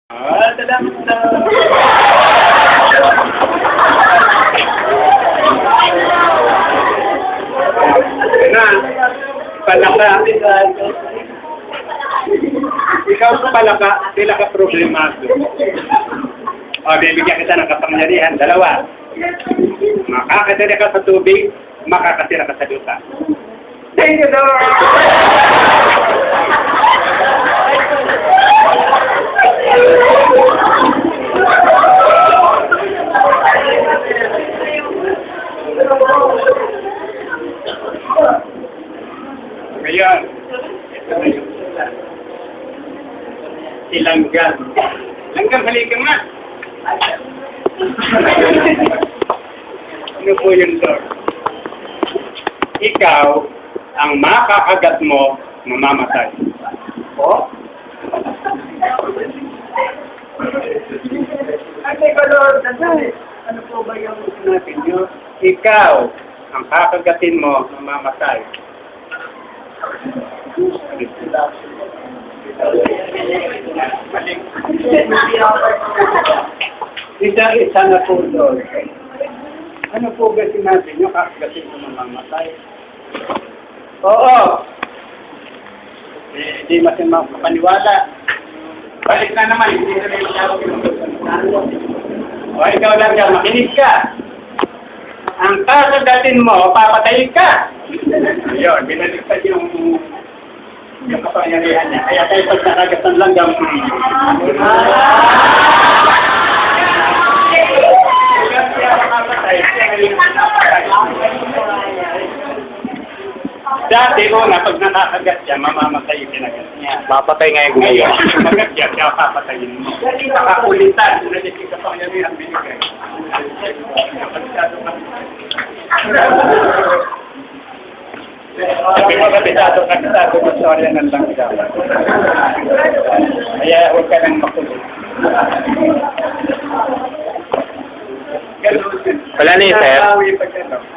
Salamat na. Na, palaka. Ikaw sa palaka, sila ka problemado. O, bibigyan kita ng kapangyarihan. Dalawa. Makakatira ka sa tubig, makakatira ka sa lupa. Thank you, Lord! Ngayon, ito na yung si Langgam. Langgam, halika nga. Ano po yun, Lord? Ikaw, ang makakagat mo, mamamatay. O? Ano po ba yung sinabi nyo? Ikaw, ang kakagatin mo, mamamatay. Isa na po doon. Ano po ba sinabi nyo? Kakagatin mo, mamamatay. Oo. Hindi masin makapaniwala. Balik na naman. Hindi na rin o, ikaw lang ka, makinig ka. Ang kakagatin mo, papatay ka. Yun, binaliktad yung kapangyarihan niya. Kaya tayo pag nakagatan lang yung... Dati una, pag nakakagat siya, mamamatay yung kinagat niya. Papatay nga yung Ngayon, gumawa. kinagat siya, kaya papatayin mo. Pakakulitan, nagiging kapangyarihan binigay. Sabi mo kabisado ka sa sorya ng langga. Kaya huwag ka nang makulit. Wala na yun, sir.